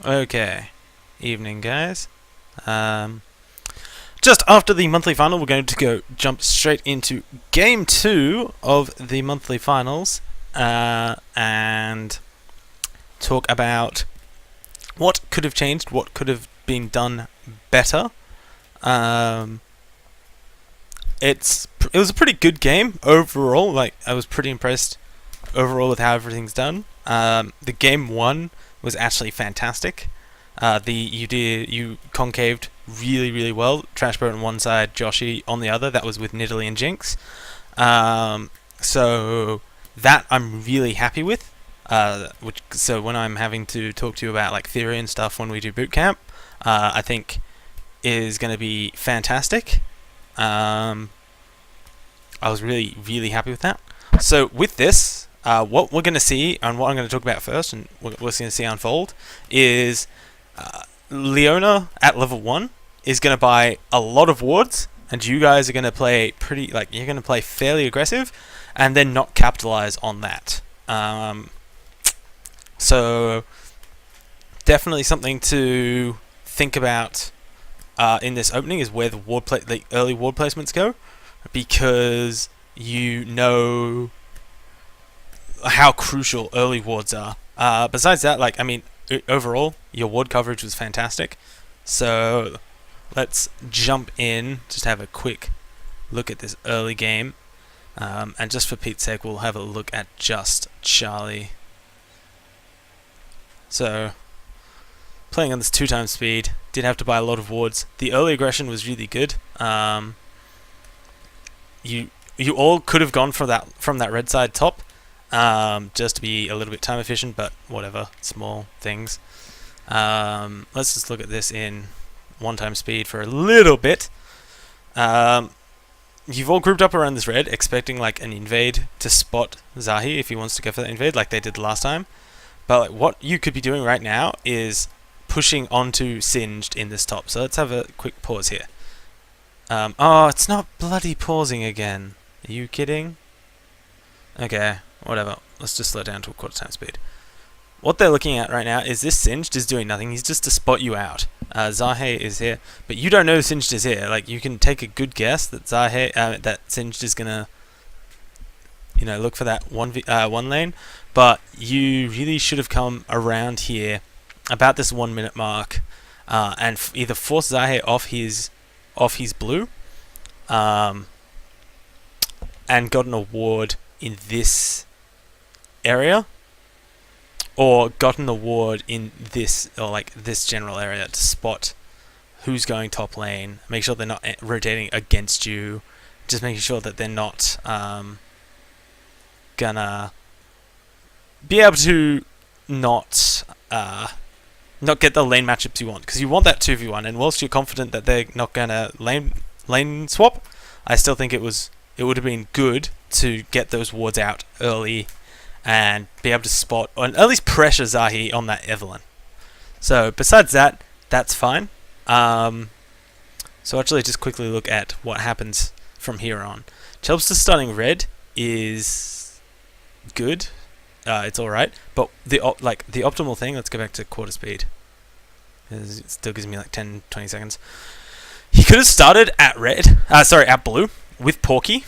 Okay, evening guys. Just after the monthly final, we're going to jump straight into game 2 of the monthly finals, and talk about what could have changed, what could have been done better. It was a pretty good game overall. Like, I was pretty impressed overall with how everything's done. The game 1 was actually fantastic. You concaved really well. Trashboat on one side, Joshy on the other. That was with Nidalee and Jinx. So that I'm really happy with. So when I'm having to talk to you about like theory and stuff when we do boot camp, I think is going to be fantastic. I was really happy with that. So with this, what we're going to see, and what I'm going to talk about first, and what we're going to see unfold, is Leona at level 1 is going to buy a lot of wards, and you guys are going to play you're going to play fairly aggressive, and then not capitalize on that. So definitely something to think about in this opening is where the early ward placements go, because you know how crucial early wards are. Besides that, overall, your ward coverage was fantastic. So let's jump in, just have a quick look at this early game. And just for Pete's sake, we'll have a look at just Charlie. So, playing on this 2x speed, did have to buy a lot of wards. The early aggression was really good. You all could have gone from that red side top, just to be a little bit time efficient, but whatever, small things. Let's just look at this in 1x speed for a little bit. You've all grouped up around this red, expecting like an invade to spot Zahi if he wants to go for that invade, like they did last time. But what you could be doing right now is pushing onto Singed in this top. So let's have a quick pause here. Oh, it's not bloody pausing again. Are you kidding? Okay, whatever. Let's just slow down to a 1/4 speed. What they're looking at right now is this Singed is doing nothing. He's just to spot you out. Zahe is here, but you don't know Singed is here. Like, you can take a good guess that that Singed is gonna, look for that one lane, but you really should have come around here about this 1 minute mark, and either force Zahe off his blue, and gotten a ward in this area, or gotten a ward in this, or like this general area to spot who's going top lane. Make sure they're not rotating against you. Just making sure that they're not gonna be able to not get the lane matchups you want, because you want that 2v1, and whilst you're confident that they're not gonna lane swap, I still think it would have been good to get those wards out early and be able to spot, or at least pressure Zahi on that Evelynn. So besides that, that's fine. So actually just quickly look at what happens from here on. Chelsea starting red is good. It's alright, but the optimal thing, let's go back to 1/4 speed. It still gives me like 10-20 seconds. He could have started at at blue with Porky.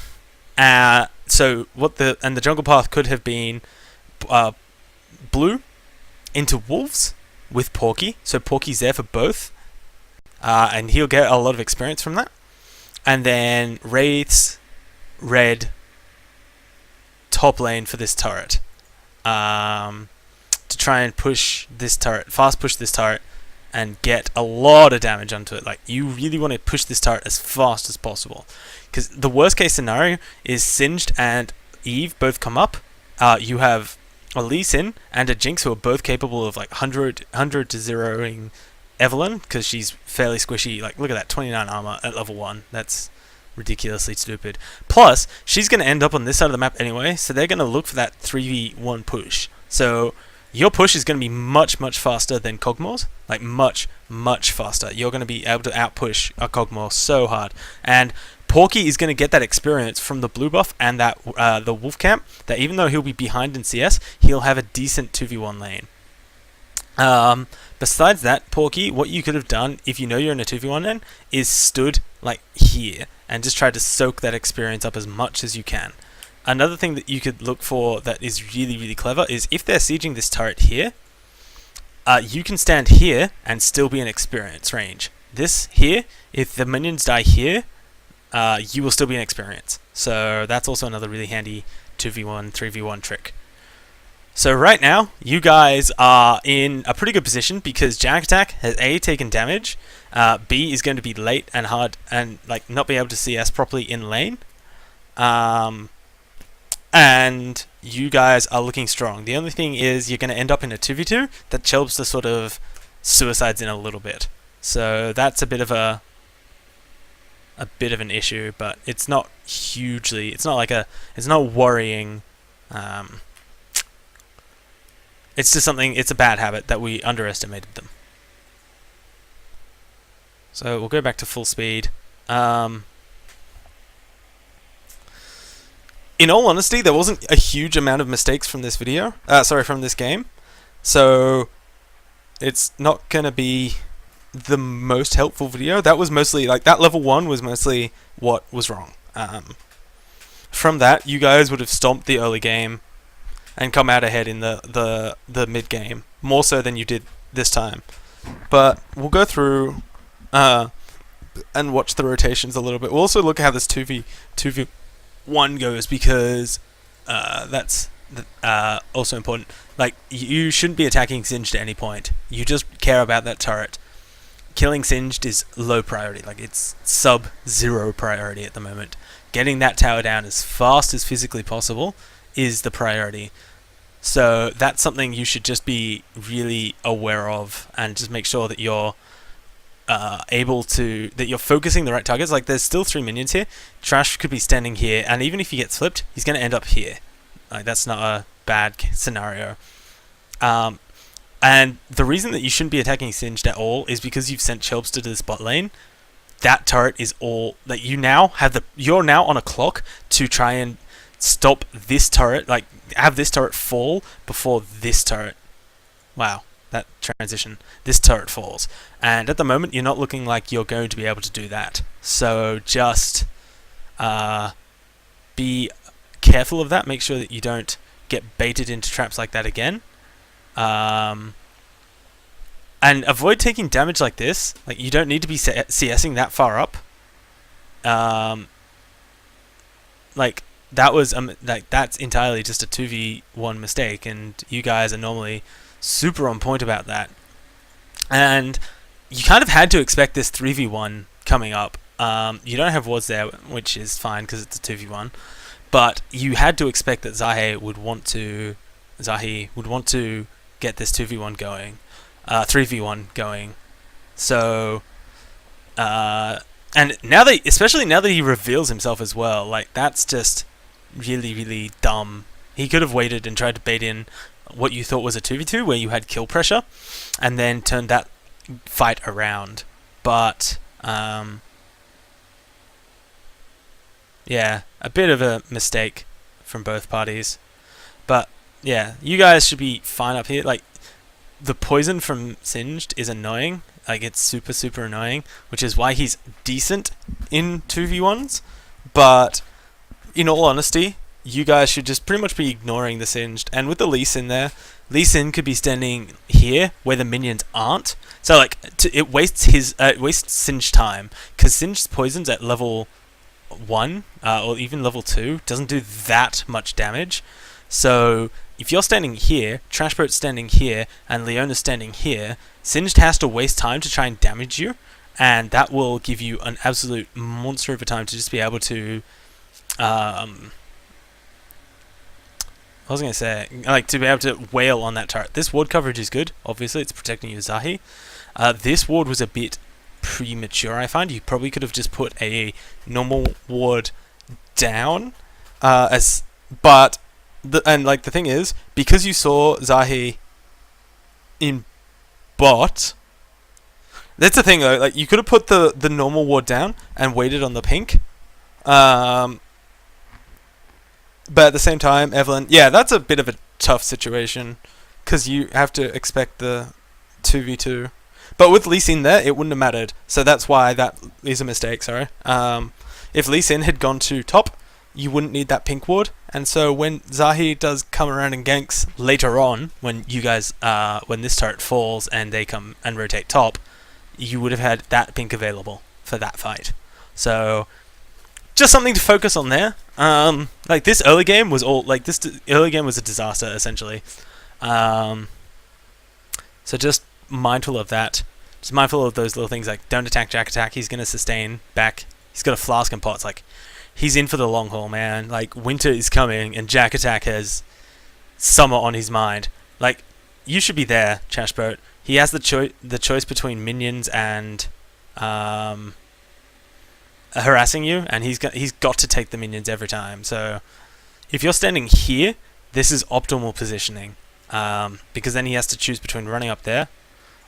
So the jungle path could have been blue into wolves with Porky. So Porky's there for both, and he'll get a lot of experience from that. And then wraiths red top lane for this turret, to try and fast push this turret, and get a lot of damage onto it. Like, you really want to push this turret as fast as possible, because the worst case scenario is Singed and Eve both come up. You have a Lee Sin and a Jinx who are both capable of like 100 to zeroing Evelynn, because she's fairly squishy. Like, look at that, 29 armor at level 1. That's ridiculously stupid. Plus, she's going to end up on this side of the map anyway, so they're going to look for that 3v1 push. So your push is going to be much faster than Kog'Maw's. Like, much faster. You're going to be able to outpush a Kog'Maw so hard. And Porky is going to get that experience from the blue buff and that the wolf camp, that even though he'll be behind in CS, he'll have a decent 2v1 lane. Besides that, Porky, what you could have done if you know you're in a 2v1 then is stood like here and just tried to soak that experience up as much as you can. Another thing that you could look for that is really, really clever is if they're sieging this turret here, you can stand here and still be in experience range. This here, if the minions die here, you will still be in experience. So that's also another really handy 2v1, 3v1 trick. So right now, you guys are in a pretty good position because Jack Attack has A, taken damage, B, is going to be late and hard and like not be able to CS properly in lane, and you guys are looking strong. The only thing is you're going to end up in a 2v2 that Chelbster sort of suicides in a little bit. So that's a bit of an issue, but it's not hugely, it's not worrying. It's just something, it's a bad habit that we underestimated them. So we'll go back to full speed. In all honesty, there wasn't a huge amount of mistakes from this video. From this game. So it's not going to be the most helpful video. That was mostly, like, that level 1 was mostly what was wrong. From that, you guys would have stomped the early game and come out ahead in the mid game, more so than you did this time. But we'll go through and watch the rotations a little bit. We'll also look at how this 2v1 goes, because that's also important. Like, you shouldn't be attacking Singed at any point. You just care about that turret. Killing Singed is low priority, like it's sub-0 priority at the moment. Getting that tower down as fast as physically possible is the priority. So that's something you should just be really aware of, and just make sure that you're that you're focusing the right targets. Like, there's still 3 minions here. Trash could be standing here, and even if he gets flipped, he's going to end up here. Like, that's not a bad scenario. And the reason that you shouldn't be attacking Singed at all is because you've sent Chelbster to the spot lane. That turret is all that you now have. You're now on a clock to try and stop this turret, like have this turret fall before this turret. Wow, that transition. This turret falls, and at the moment you're not looking like you're going to be able to do that. So just be careful of that. Make sure that you don't get baited into traps like that again. And avoid taking damage like this. Like, you don't need to be CSing that far up. Like, that was that's entirely just a 2v1 mistake, and you guys are normally super on point about that. And you kind of had to expect this 3v1 coming up. You don't have wards there, which is fine because it's a 2v1, but you had to expect that Zahi would want to get this 2v1 going, 3v1 going. So and especially now that he reveals himself as well, like, that's just really, really dumb. He could have waited and tried to bait in what you thought was a 2v2 where you had kill pressure, and then turned that fight around. But yeah, a bit of a mistake from both parties. But yeah, you guys should be fine up here. Like, the poison from Singed is annoying. Like, it's super, super annoying, which is why he's decent in 2v1s. But in all honesty, you guys should just pretty much be ignoring the Singed. And with the Lee Sin there, Lee Sin could be standing here where the minions aren't. So, like, it wastes Singed time, because Singed's poisons at level 1 or even level 2 doesn't do that much damage. So if you're standing here, Trashboat's standing here, and Leona's standing here, Singed has to waste time to try and damage you, and that will give you an absolute monster of a time to just be able to what was I going to say? Like, to be able to wail on that turret. This ward coverage is good. Obviously, it's protecting you, Zahi. This ward was a bit premature, I find. You probably could have just put a normal ward down. The thing is, because you saw Zahi in bot, that's the thing though. Like, you could have put the normal ward down and waited on the pink. But at the same time, Evelyn, yeah, that's a bit of a tough situation, because you have to expect the 2v2. But with Lee Sin there, it wouldn't have mattered. So that's why that is a mistake, sorry. If Lee Sin had gone to top, you wouldn't need that pink ward. And so when Zahi does come around and ganks later on, when you guys, when this turret falls and they come and rotate top, you would have had that pink available for that fight. So just something to focus on there. Like this early game was a disaster essentially. So just mindful of that. Just mindful of those little things like don't attack Jack attack. He's gonna sustain back. He's got a flask and pots. Like he's in for the long haul, man. Like winter is coming and Jack attack has summer on his mind. Like you should be there, Trashboat. He has the choice between minions and harassing you, and he's got to take the minions every time. So if you're standing here, this is optimal positioning, because then he has to choose between running up there.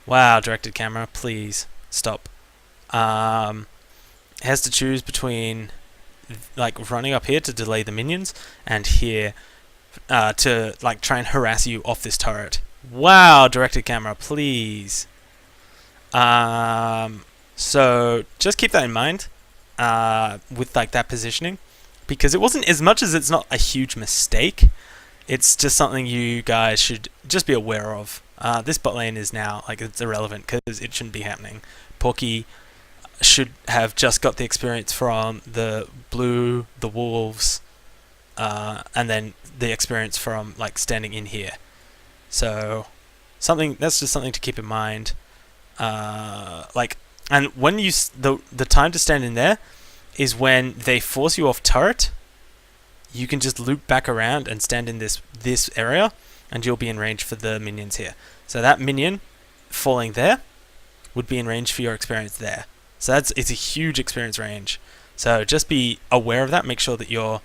Wow, directed camera, please stop. He has to choose between like running up here to delay the minions and here to like try and harass you off this turret. Wow, directed camera, please. So just keep that in mind with like that positioning, because it wasn't as much as it's not a huge mistake. It's just something you guys should just be aware of. This bot lane is now like it's irrelevant because it shouldn't be happening. Porky should have just got the experience from the blue, the wolves, and then the experience from like standing in here. So that's just something to keep in mind. Like, and when you the time to stand in there is when they force you off turret. You can just loop back around and stand in this area, and you'll be in range for the minions here. So that minion falling there would be in range for your experience there. So it's a huge experience range. So just be aware of that. Make sure that you're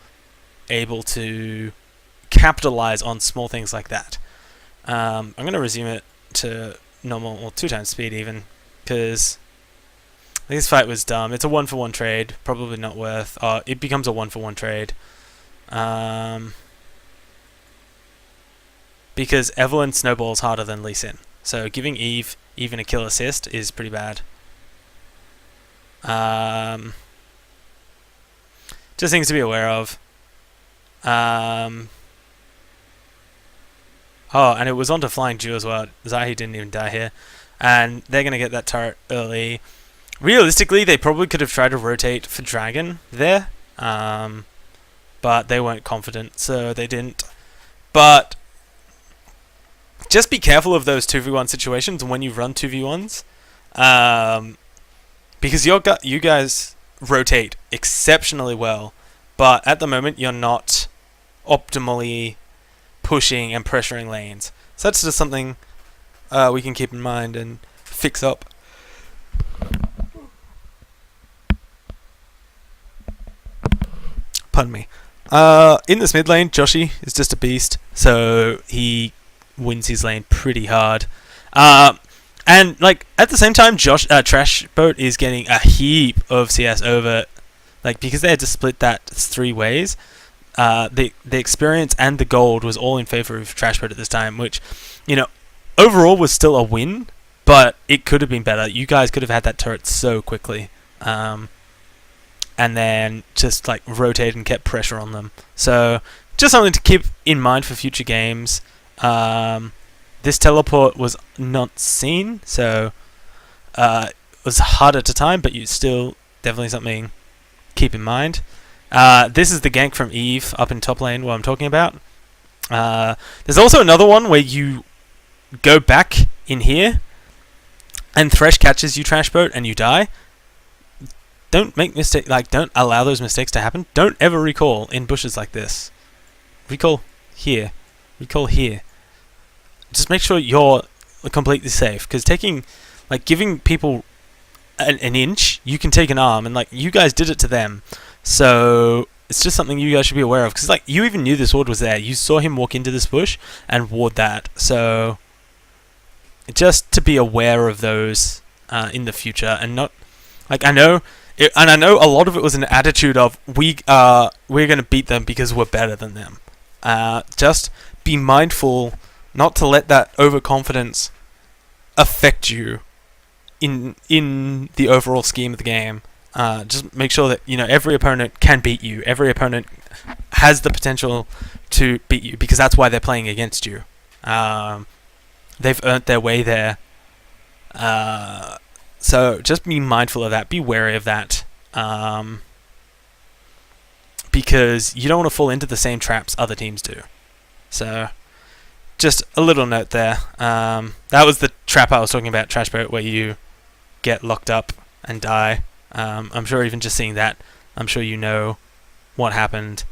able to capitalize on small things like that. I'm going to resume it to normal, or 2 times speed even, because this fight was dumb. It's a 1-for-1 trade, probably not worth. It becomes a 1-for-1 trade. Because Evelyn snowballs harder than Lee Sin. So giving Eve even a kill assist is pretty bad. Just things to be aware of. Oh, and it was onto Flying Dew as well. Zahi didn't even die here. And they're going to get that turret early. Realistically, they probably could have tried to rotate for Dragon there. But they weren't confident, so they didn't. But just be careful of those 2v1 situations when you run 2v1s. Because you guys rotate exceptionally well, but at the moment you're not optimally pushing and pressuring lanes. So that's just something we can keep in mind and fix up. Pardon me. In this mid lane, Joshi is just a beast, so he wins his lane pretty hard. And like at the same time, Trashboat is getting a heap of CS over, like because they had to split that 3 ways. The experience and the gold was all in favor of Trashboat at this time, which, you know, overall was still a win, but it could have been better. You guys could have had that turret so quickly. And then just like rotate and kept pressure on them. So just something to keep in mind for future games. This teleport was not seen, so it was harder to time, but you still definitely something keep in mind. This is the gank from Eve up in top lane, what I'm talking about. There's also another one where you go back in here and Thresh catches you, Trashboat, and you die. Don't make mistake. Like, don't allow those mistakes to happen. Don't ever recall in bushes like this. Recall here. Recall here. Just make sure you're completely safe. Because giving people an inch, you can take an arm. And, like, you guys did it to them. So, it's just something you guys should be aware of. Because, like, you even knew this ward was there. You saw him walk into this bush and ward that. So, just to be aware of those in the future. And not... Like, I know a lot of it was an attitude of, we're going to beat them because we're better than them. Just be mindful not to let that overconfidence affect you in the overall scheme of the game. Just make sure that every opponent can beat you. Every opponent has the potential to beat you because that's why they're playing against you. They've earned their way there. So just be mindful of that. Be wary of that. Because you don't want to fall into the same traps other teams do. So just a little note there. That was the trap I was talking about, Trash Boat, where you get locked up and die. I'm sure even just seeing that, I'm sure you know what happened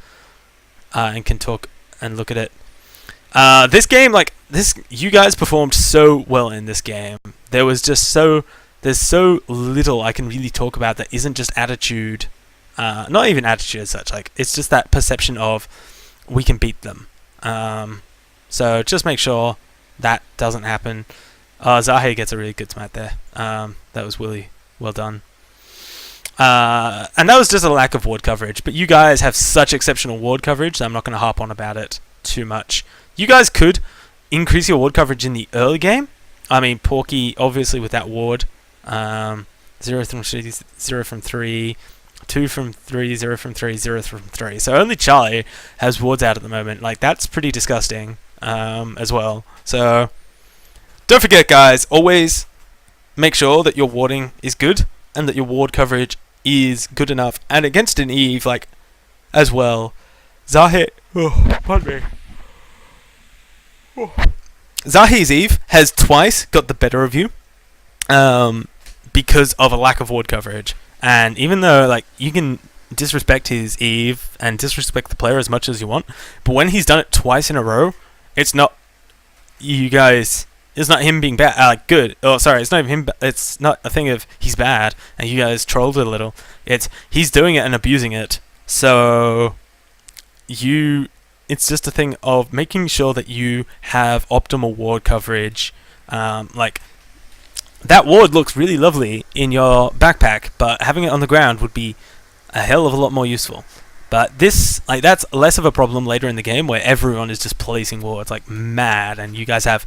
and can talk and look at it. This game, you guys performed so well in this game. There's so little I can really talk about that isn't just attitude. Not even attitude as such. It's just that perception of we can beat them. So just make sure that doesn't happen. Zahe gets a really good smite there. That was really well done. And that was just a lack of ward coverage. But you guys have such exceptional ward coverage that I'm not going to harp on about it too much. You guys could increase your ward coverage in the early game. I mean, Porky, obviously, with that ward. 0 from 3, 0 from 3, 2 from 3, 0 from 3, 0 from 3. So only Charlie has wards out at the moment. That's pretty disgusting as well. So don't forget, guys, always make sure that your warding is good and that your ward coverage is good enough. And against an Eve, as well, Zahe... Oh, pardon me. Zahe's Eve has twice got the better of you because of a lack of ward coverage. And even though you can disrespect his Eve and disrespect the player as much as you want, but when he's done it twice in a row, it's not you guys. It's not him being bad. Good. Oh, sorry. It's not him. It's not a thing of he's bad and you guys trolled it a little. It's he's doing it and abusing it. So it's just a thing of making sure that you have optimal ward coverage. That ward looks really lovely in your backpack, but having it on the ground would be a hell of a lot more useful. But this, that's less of a problem later in the game where everyone is just placing wards like mad and you guys have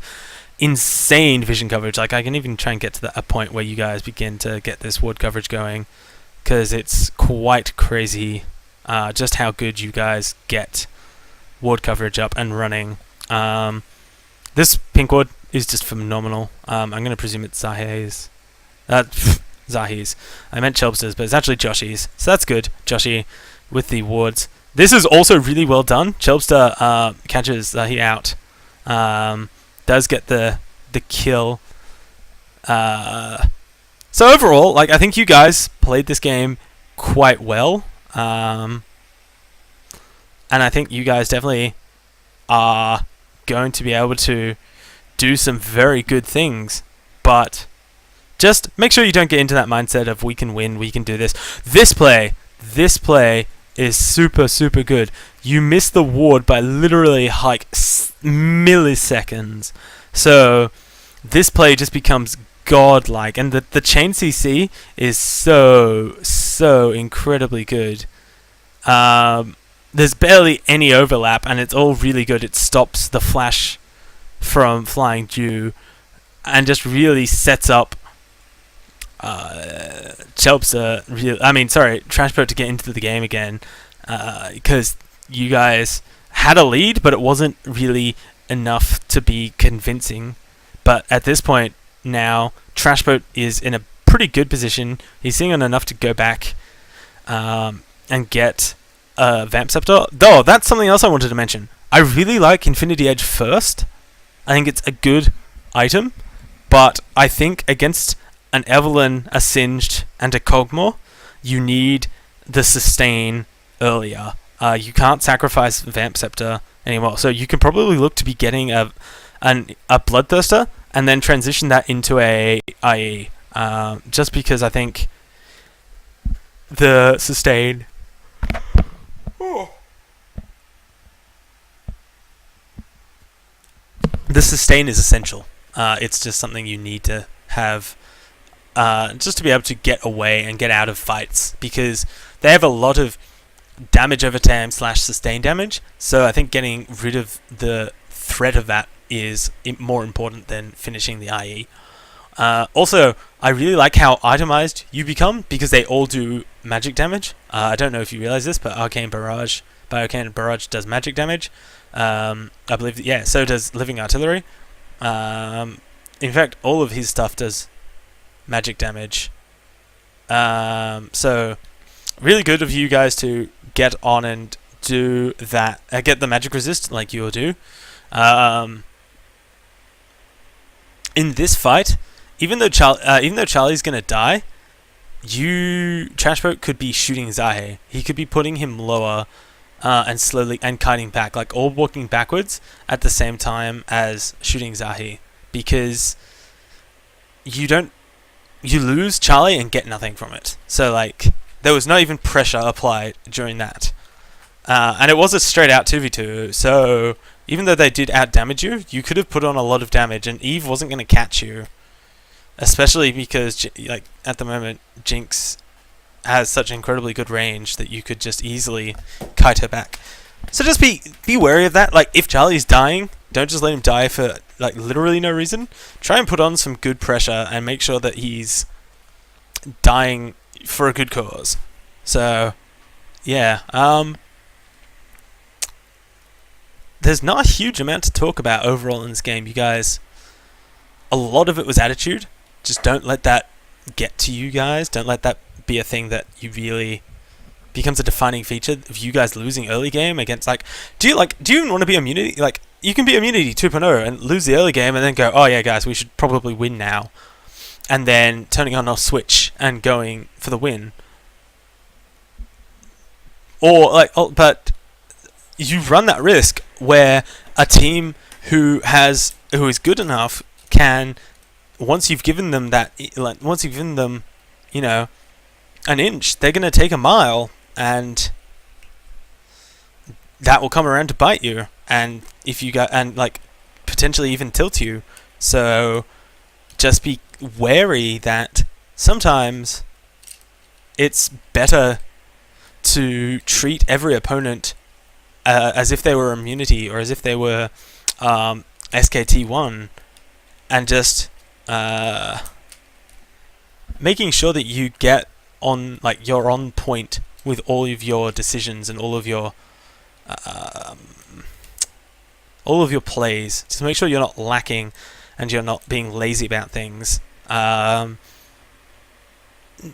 insane vision coverage. I can even try and get to a point where you guys begin to get this ward coverage going because it's quite crazy just how good you guys get ward coverage up and running. This pink ward is just phenomenal. I'm going to presume it's Zahe's. Zahe's. I meant Chelpster's, but it's actually Joshy's. So that's good, Joshy, with the wards. This is also really well done. Chelpster catches Zahe out. Does get the kill. So overall, I think you guys played this game quite well. And I think you guys definitely are going to be able to do some very good things. But just make sure you don't get into that mindset of we can win, we can do this. This play is super, super good. You miss the ward by literally milliseconds. So this play just becomes godlike. And the chain CC is so incredibly good. There's barely any overlap, and it's all really good. It stops the flash from flying due, and just really sets up Trashboat to get into the game again, because you guys had a lead, but it wasn't really enough to be convincing. But at this point now, Trashboat is in a pretty good position. He's seeing enough to go back and get Vamp Scepter. Though, that's something else I wanted to mention. I really like Infinity Edge first. I think it's a good item, but I think against an Evelyn, a Singed, and a Kog'Maw, you need the sustain earlier. You can't sacrifice Vamp Scepter anymore, so you can probably look to be getting a Bloodthirster and then transition that into a IE. Just because I think the sustain. The sustain is essential. It's just something you need to have just to be able to get away and get out of fights, because they have a lot of damage over time / sustain damage. So I think getting rid of the threat of that is more important than finishing the IE. Also, I really like how itemized you become because they all do magic damage. I don't know if you realize this, but Arcane Barrage does magic damage. I believe that, yeah, so does Living Artillery. In fact, all of his stuff does magic damage. So really good of you guys to get on and do that. Get the magic resist like you'll do. In this fight, even though Charlie's gonna die, Trashboat could be shooting Zahe. He could be putting him lower, and slowly and kiting back, like all walking backwards at the same time as shooting Zahe, because you lose Charlie and get nothing from it. So like there was not even pressure applied during that, and it was a straight out 2v2. So even though they did out damage you, you could have put on a lot of damage, and Eve wasn't going to catch you. Especially because, like, at the moment, Jinx has such incredibly good range that you could just easily kite her back. So just be wary of that. Like, if Charlie's dying, don't just let him die for, like, literally no reason. Try and put on some good pressure and make sure that he's dying for a good cause. So, yeah. There's not a huge amount to talk about overall in this game, you guys. A lot of it was attitude. Just don't let that get to you guys. Don't let that be a thing that you really becomes a defining feature of you guys losing early game against, like, do you even want to be immunity? Like, you can be immunity 2.0 and lose the early game and then go, oh yeah guys, we should probably win now. And then turning on a switch and going for the win. Or like, but you run that risk where a team who is good enough can, once you've given them you know, an inch, they're gonna take a mile, and that will come around to bite you. And if you got, and like potentially even tilt you. So just be wary that sometimes it's better to treat every opponent as if they were immunity or as if they were SKT1, and just making sure that you get on, like, you're on point with all of your decisions and all of your plays. Just make sure you're not lacking and you're not being lazy about things.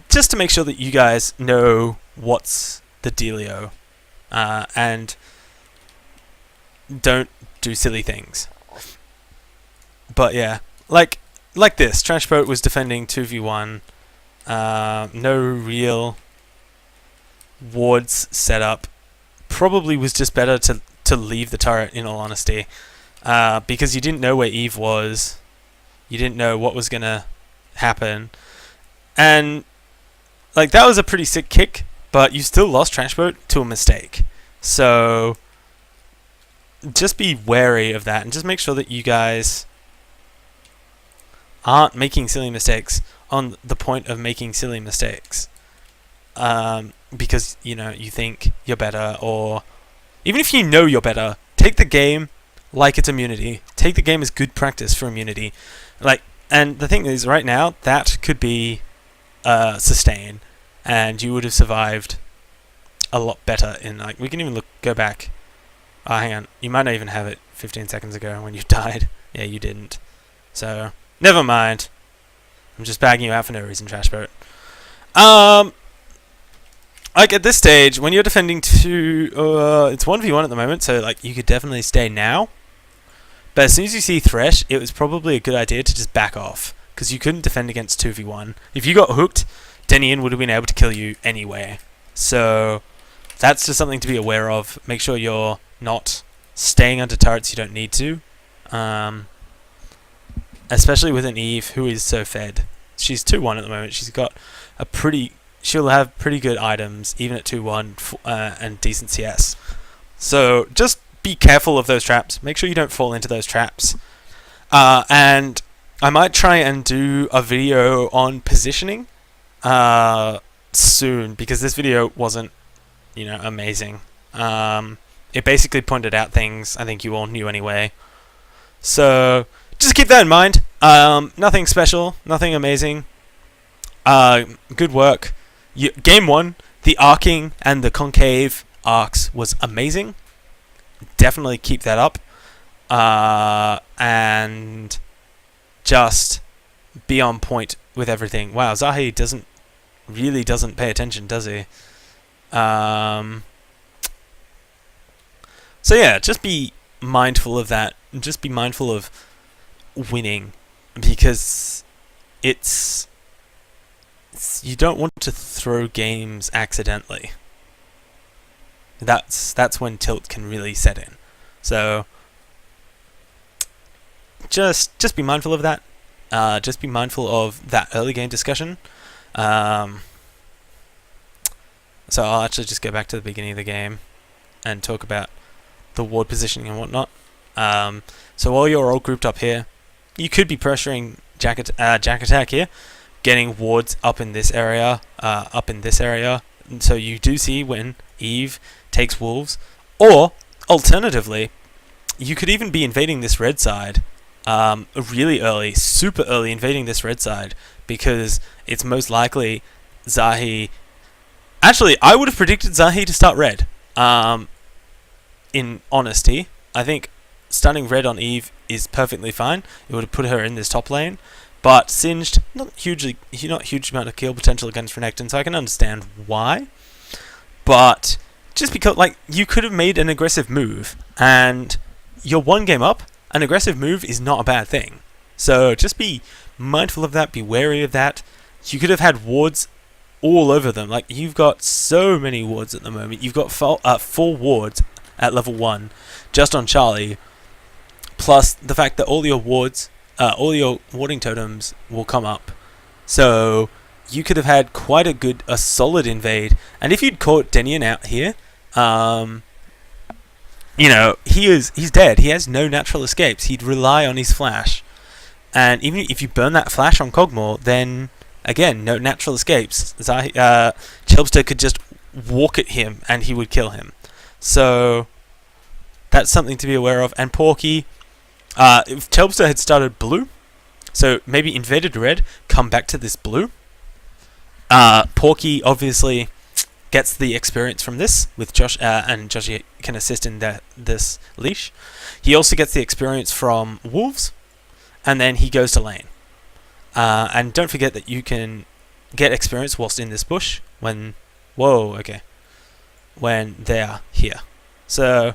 Just to make sure that you guys know what's the dealio, and don't do silly things. But yeah, like this, Trashboat was defending 2v1, no real wards set up. Probably was just better to leave the turret, in all honesty, because you didn't know where Eve was, you didn't know what was gonna happen, and like that was a pretty sick kick, but you still lost Trashboat to a mistake. So just be wary of that, and just make sure that you guys aren't making silly mistakes on the point of making silly mistakes, because, you know, you think you're better, or even if you know you're better, take the game like it's immunity. Take the game as good practice for immunity. Like, and the thing is, right now, that could be sustain, and you would have survived a lot better in, like, we can even go back. Oh, hang on, you might not even have it 15 seconds ago when you died. Yeah, you didn't. So never mind. I'm just bagging you out for no reason, Trashboat. Like, at this stage, when you're defending it's 1v1 at the moment, so like you could definitely stay now. But as soon as you see Thresh, it was probably a good idea to just back off, because you couldn't defend against 2v1. If you got hooked, Denian would have been able to kill you anyway. So that's just something to be aware of. Make sure you're not staying under turrets you don't need to. Especially with an Eve who is so fed. She's 2-1 at the moment. She'll have pretty good items even at 2-1 and decent CS. So just be careful of those traps. Make sure you don't fall into those traps. And I might try and do a video on positioning soon, because this video wasn't, you know, amazing. It basically pointed out things I think you all knew anyway. So just keep that in mind. Nothing special, nothing amazing. Good work. Game 1, the arcing and the concave arcs was amazing. Definitely keep that up. And just be on point with everything. Wow, Zahi doesn't pay attention, does he? So yeah, just be mindful of that. Just be mindful of winning, because it's you don't want to throw games accidentally. That's when tilt can really set in. So just be mindful of that. Just be mindful of that early game discussion. So I'll actually just go back to the beginning of the game and talk about the ward positioning and whatnot. So while you're all grouped up here, you could be pressuring Jack Attack here, getting wards up in this area, And so you do see when Eve takes wolves, or alternatively, you could even be invading this red side really early, super early, invading this red side, because it's most likely Zahi. Actually, I would have predicted Zahi to start red. In honesty, I think stunning red on Eve is perfectly fine. It would have put her in this top lane. But Singed, not huge amount of kill potential against Renekton, so I can understand why. But just because, like, you could have made an aggressive move, and you're one game up, an aggressive move is not a bad thing. So just be mindful of that, be wary of that. You could have had wards all over them. Like, you've got so many wards at the moment. You've got 4 wards at level 1 just on Charlie, plus the fact that all your wards, all your warding totems will come up. So you could have had quite a solid invade. And if you'd caught Denian out here, he's dead. He has no natural escapes. He'd rely on his flash. And even if you burn that flash on Kog'Maw, then again, no natural escapes. Chelpster could just walk at him and he would kill him. So that's something to be aware of. And Porky, if Chelpster had started blue, so maybe invaded red, come back to this blue. Porky obviously gets the experience from this with Josh, and Josh can assist in this leash. He also gets the experience from wolves, and then he goes to lane. And don't forget that you can get experience whilst in this bush when they're here. So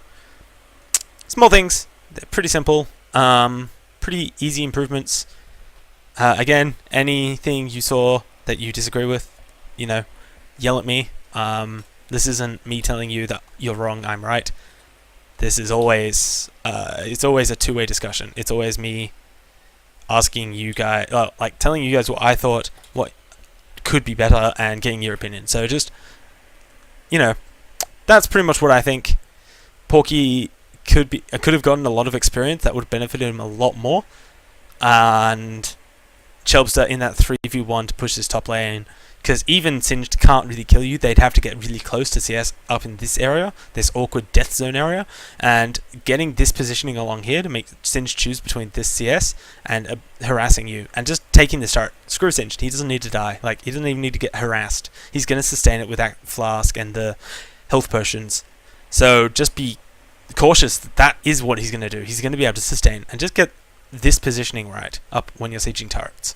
small things, they're pretty simple, pretty easy improvements. Again, anything you saw that you disagree with, yell at me. This isn't me telling you that you're wrong, I'm right. This is always, it's always a two-way discussion. It's always me asking you guys, telling you guys what I thought, what could be better, and getting your opinion. So just, that's pretty much what I think. Porky could have gotten a lot of experience that would have benefited him a lot more, and Chelpster in that 3v1 to push this top lane, because even Singed can't really kill you. They'd have to get really close to CS up in this area, this awkward death zone area, and getting this positioning along here to make Singed choose between this CS and harassing you, and just taking the start. Screw Singed, he doesn't need to die. He doesn't even need to get harassed. He's going to sustain it with that flask and the health potions. So just be cautious that is what he's going to do. He's going to be able to sustain, and just get this positioning right up when you're sieging turrets.